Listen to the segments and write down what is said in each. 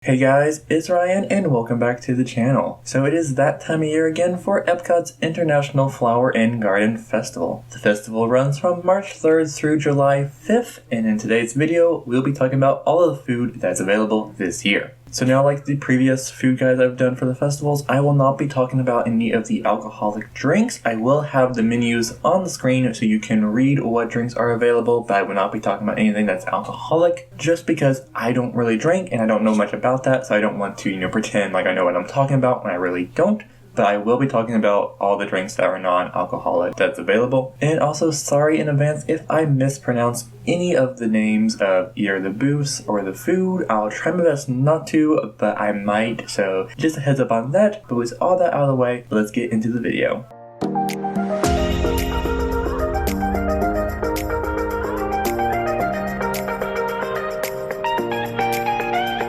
Hey guys, it's Ryan and welcome back to the channel. So it is that time of year again for EPCOT's International Flower and Garden Festival. The festival runs from March 3rd through July 5th, and in today's video, we'll be talking about all of the food that's available this year. So now, like the previous food guides I've done for the festivals, I will not be talking about any of the alcoholic drinks. I will have the menus on the screen so you can read what drinks are available, but I will not be talking about anything that's alcoholic, just because I don't really drink and I don't know much about that, so I don't want to, pretend like I know what I'm talking about when I really don't. But I will be talking about all the drinks that are non-alcoholic that's available. And also, sorry in advance if I mispronounce any of the names of either the booths or the food. I'll try my best not to, but I might. So just a heads up on that. But with all that out of the way, let's get into the video.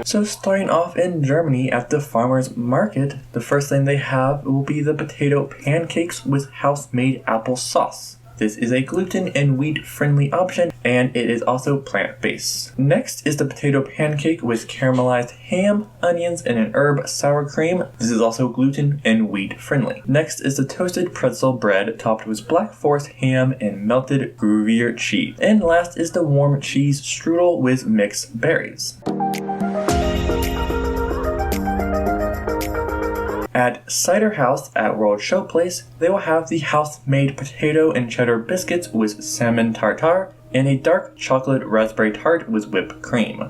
So starting off in Germany at the farmer's market, the first thing they have will be the potato pancakes with house-made applesauce. This is a gluten and wheat-friendly option, and it is also plant-based. Next is the potato pancake with caramelized ham, onions, and an herb sour cream. This is also gluten and wheat-friendly. Next is the toasted pretzel bread topped with Black Forest ham and melted Gruyere cheese. And last is the warm cheese strudel with mixed berries. At Cider House at World Showplace, they will have the house-made potato and cheddar biscuits with salmon tartare and a dark chocolate raspberry tart with whipped cream.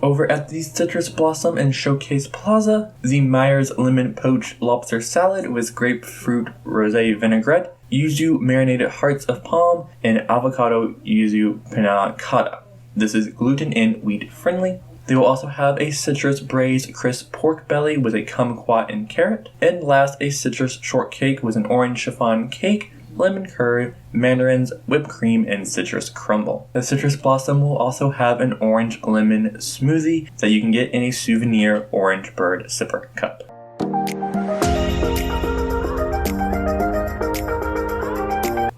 Over at the Citrus Blossom and Showcase Plaza, the Meyer's lemon poached lobster salad with grapefruit rosé vinaigrette, yuzu marinated hearts of palm, and avocado yuzu panna cotta. This is gluten and wheat friendly. They will also have a citrus braised crisp pork belly with a kumquat and carrot. And last, a citrus shortcake with an orange chiffon cake, lemon curd, mandarins, whipped cream, and citrus crumble. The Citrus Blossom will also have an orange lemon smoothie that you can get in a souvenir orange bird sipper cup.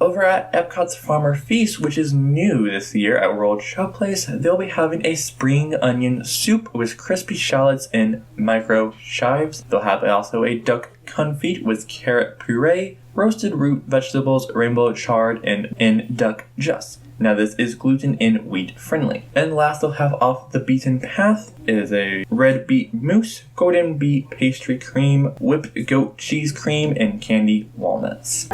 Over at EPCOT's Farmer Feast, which is new this year at World Showplace, they'll be having a spring onion soup with crispy shallots and micro chives. They'll have also a duck confit with carrot puree, roasted root vegetables, rainbow chard, and duck just. Now this is gluten and wheat friendly. And last, they'll have Off the Beaten Path. It is a red beet mousse, golden beet pastry cream, whipped goat cheese cream, and candy walnuts.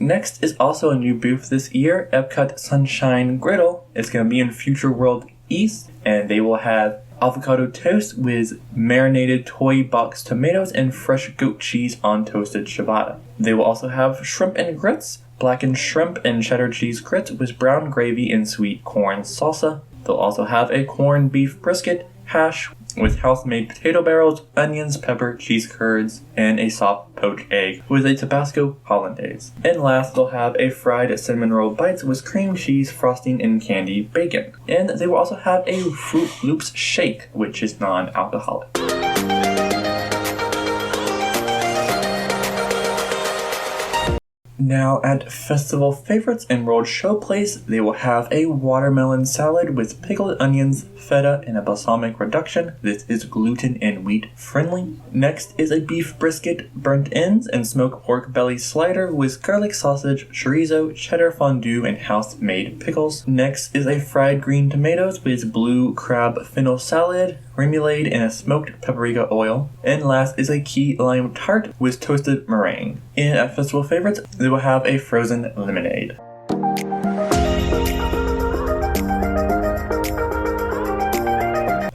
Next is also a new booth this year, EPCOT Sunshine Griddle. It's going to be in Future World East, and they will have avocado toast with marinated toy box tomatoes and fresh goat cheese on toasted ciabatta. They will also have shrimp and grits, blackened shrimp and cheddar cheese grits with brown gravy and sweet corn salsa. They'll also have a corned beef brisket, hash with house-made potato barrels, onions, pepper, cheese curds, and a soft poached egg with a Tabasco hollandaise. And last, they'll have a fried cinnamon roll bites with cream cheese, frosting, and candy bacon. And they will also have a Fruit Loops shake, which is non-alcoholic. Now at Festival Favorites and World Showplace, they will have a watermelon salad with pickled onions, feta, and a balsamic reduction. This is gluten and wheat friendly. Next is a beef brisket, burnt ends, and smoked pork belly slider with garlic sausage, chorizo, cheddar fondue, and house-made pickles. Next is a fried green tomatoes with blue crab fennel salad, remoulade, and a smoked paprika oil. And last is a key lime tart with toasted meringue. And at Festival Favorites, they will have a frozen lemonade.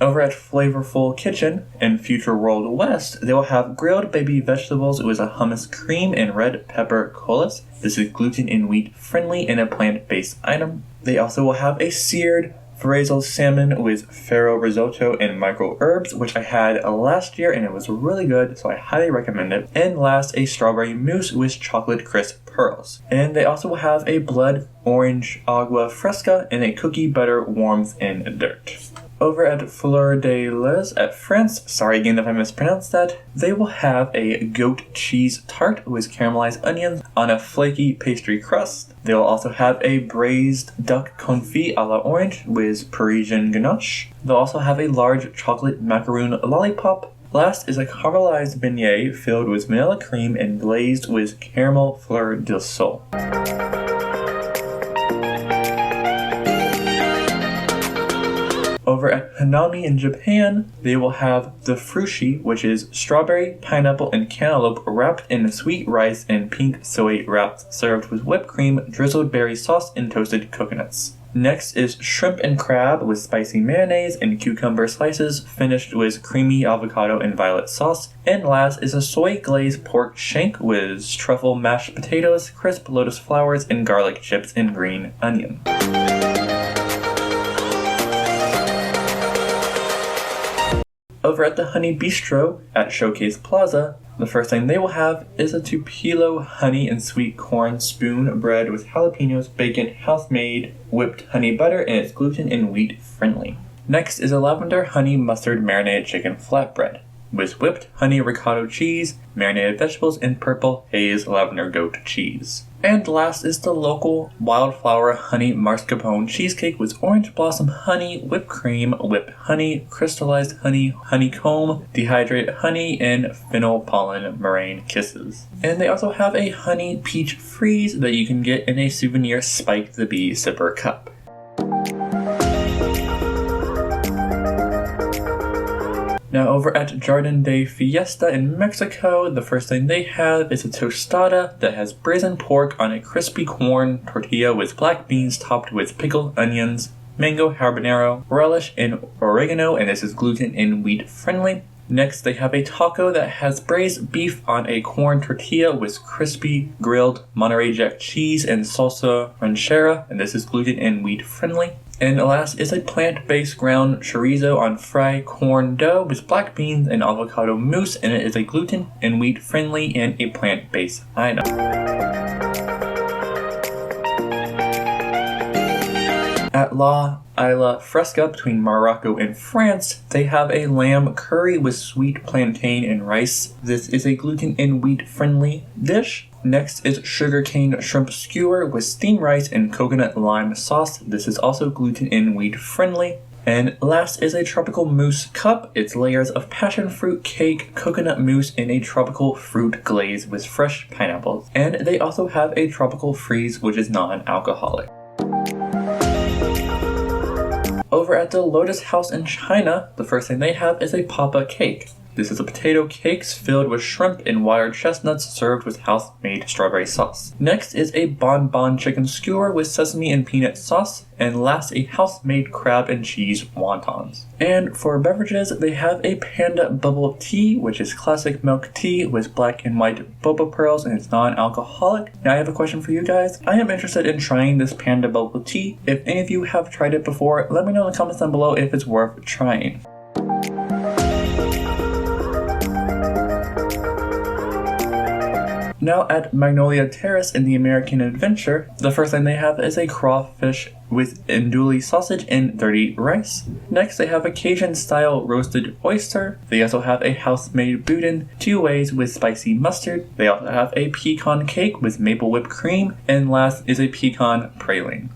Over at Flavorful Kitchen and Future World West, they will have grilled baby vegetables with a hummus cream and red pepper colas. This is gluten and wheat friendly and a plant-based item. They also will have a seared Braised salmon with farro risotto and micro herbs, which I had last year and it was really good, so I highly recommend it. And last, a strawberry mousse with chocolate crisp pearls. And they also will have a blood orange agua fresca and a cookie butter warmth in dirt. Over at Fleur de Lis at France, sorry again if I mispronounced that, they will have a goat cheese tart with caramelized onions on a flaky pastry crust. They will also have a braised duck confit a la orange with Parisian ganache. They'll also have a large chocolate macaroon lollipop. Last is a caramelized beignet filled with vanilla cream and glazed with caramel fleur de sel. Over at Hanami in Japan, they will have the frushi, which is strawberry, pineapple, and cantaloupe wrapped in sweet rice and pink soy wrapped, served with whipped cream, drizzled berry sauce, and toasted coconuts. Next is shrimp and crab with spicy mayonnaise and cucumber slices, finished with creamy avocado and violet sauce. And last is a soy glazed pork shank with truffle mashed potatoes, crisp lotus flowers, and garlic chips and green onion. Over at the Honey Bistro at Showcase Plaza, the first thing they will have is a Tupelo honey and sweet corn spoon bread with jalapenos, bacon, house-made, whipped honey butter, and it's gluten and wheat friendly. Next is a lavender honey mustard marinated chicken flatbread with whipped honey ricotta cheese, marinated vegetables, and purple haze lavender goat cheese. And last is the local wildflower honey mascarpone cheesecake with orange blossom honey, whipped cream, whipped honey, crystallized honey, honeycomb, dehydrated honey, and fennel pollen meringue kisses. And they also have a honey peach freeze that you can get in a souvenir Spike the Bee sipper cup. Now over at Jardin de Fiesta in Mexico, the first thing they have is a tostada that has braised pork on a crispy corn tortilla with black beans topped with pickled onions, mango habanero, relish, and oregano, and this is gluten and wheat friendly. Next, they have a taco that has braised beef on a corn tortilla with crispy grilled Monterey Jack cheese and salsa ranchera, and this is gluten and wheat friendly. And last is a plant-based ground chorizo on fried corn dough with black beans and avocado mousse, and it is a gluten and wheat friendly and a plant-based item. At La Isla Fresca between Morocco and France, they have a lamb curry with sweet plantain and rice. This is a gluten and wheat friendly dish. Next is sugarcane shrimp skewer with steamed rice and coconut lime sauce. This is also gluten and wheat friendly. And last is a tropical mousse cup. It's layers of passion fruit cake, coconut mousse, and a tropical fruit glaze with fresh pineapples. And they also have a tropical freeze, which is non-alcoholic. Over at the Lotus House in China, the first thing they have is a papa cake. This is a potato cakes filled with shrimp and wired chestnuts served with house-made strawberry sauce. Next is a bonbon chicken skewer with sesame and peanut sauce. And last, a house-made crab and cheese wontons. And for beverages, they have a panda bubble tea, which is classic milk tea with black and white boba pearls, and it's non-alcoholic. Now I have a question for you guys. I am interested in trying this panda bubble tea. If any of you have tried it before, let me know in the comments down below if it's worth trying. Now at Magnolia Terrace in the American Adventure, the first thing they have is a crawfish with andouille sausage and dirty rice. Next, they have a Cajun-style roasted oyster. They also have a house-made boudin, 2 ways with spicy mustard. They also have a pecan cake with maple whipped cream. And last is a pecan praline.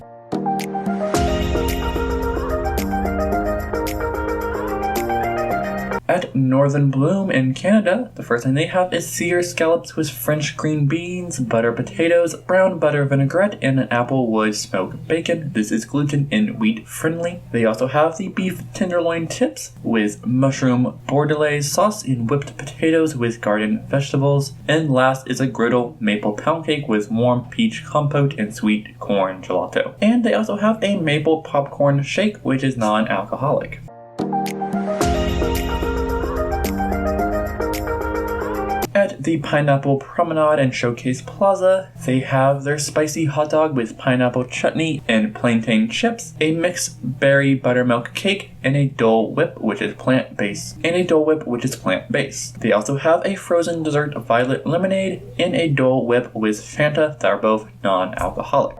At Northern Bloom in Canada, the first thing they have is cedar scallops with French green beans, butter potatoes, brown butter vinaigrette, and an applewood smoked bacon. This is gluten and wheat friendly. They also have the beef tenderloin tips with mushroom bordelaise sauce and whipped potatoes with garden vegetables. And last is a griddle maple pound cake with warm peach compote and sweet corn gelato. And they also have a maple popcorn shake, which is non-alcoholic. At the Pineapple Promenade and Showcase Plaza, they have their spicy hot dog with pineapple chutney and plantain chips, a mixed berry buttermilk cake, and a Dole Whip, which is plant-based. They also have a frozen dessert violet lemonade and a Dole Whip with Fanta that are both non-alcoholic.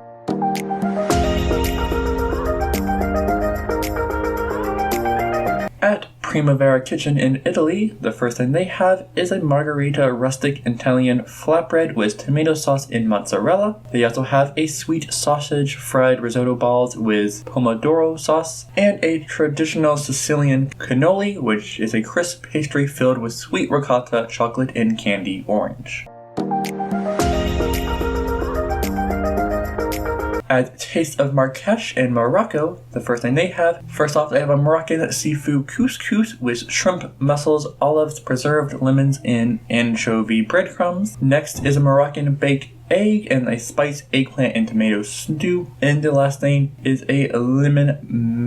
Primavera Kitchen in Italy, the first thing they have is a margherita rustic Italian flatbread with tomato sauce and mozzarella. They also have a sweet sausage fried risotto balls with pomodoro sauce, and a traditional Sicilian cannoli, which is a crisp pastry filled with sweet ricotta, chocolate, and candy orange. At Taste of Marrakech in Morocco, the first thing they have, first off, they have a Moroccan seafood couscous with shrimp, mussels, olives, preserved lemons, and anchovy breadcrumbs. Next is a Moroccan baked egg and a spiced eggplant and tomato stew. And the last thing is a lemon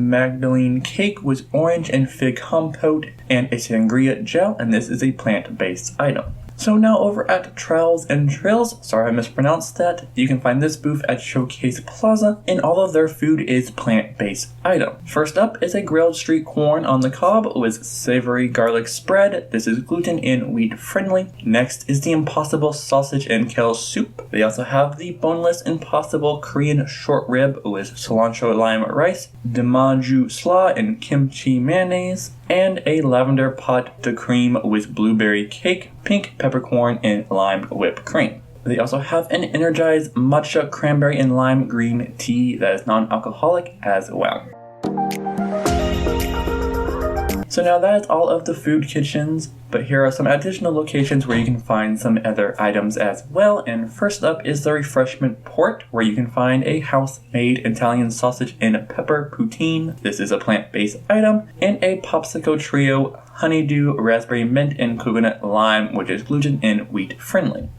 magdalene cake with orange and fig compote and a sangria gel, and this is a plant-based item. So now over at Trails and Trails, sorry I mispronounced that, you can find this booth at Showcase Plaza, and all of their food is plant-based item. First up is a grilled street corn on the cob with savory garlic spread. This is gluten and wheat friendly. Next is the Impossible sausage and kale soup. They also have the boneless Impossible Korean short rib with cilantro lime rice, demaju slaw and kimchi mayonnaise, and a lavender pot de creme with blueberry cake, pink peppercorn, and lime whipped cream. They also have an energized matcha cranberry and lime green tea that is non-alcoholic as well. So now that is all of the food kitchens, but here are some additional locations where you can find some other items as well. And first up is the refreshment port, where you can find a house-made Italian sausage and pepper poutine. This is a plant-based item, and a popsicle trio honeydew, raspberry mint, and coconut lime, which is gluten and wheat friendly.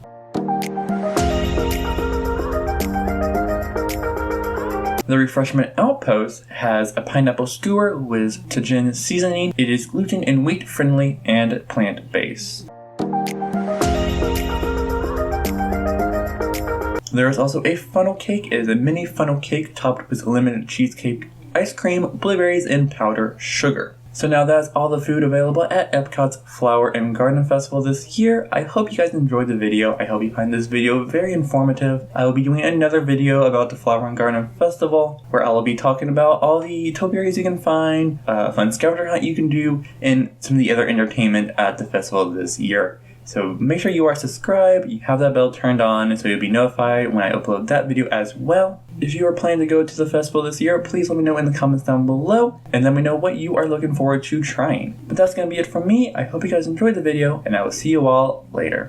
The Refreshment Outpost has a pineapple skewer with Tajin seasoning. It is gluten and wheat friendly and plant-based. There is also a funnel cake. It is a mini funnel cake topped with lemon cheesecake, ice cream, blueberries, and powdered sugar. So now that's all the food available at EPCOT's Flower and Garden Festival this year. I hope you guys enjoyed the video. I hope you find this video very informative. I will be doing another video about the Flower and Garden Festival, where I will be talking about all the topiaries you can find, a fun scavenger hunt you can do, and some of the other entertainment at the festival this year. So make sure you are subscribed, you have that bell turned on, so you'll be notified when I upload that video as well. If you are planning to go to the festival this year, please let me know in the comments down below, and let me know what you are looking forward to trying. But that's going to be it from me. I hope you guys enjoyed the video, and I will see you all later.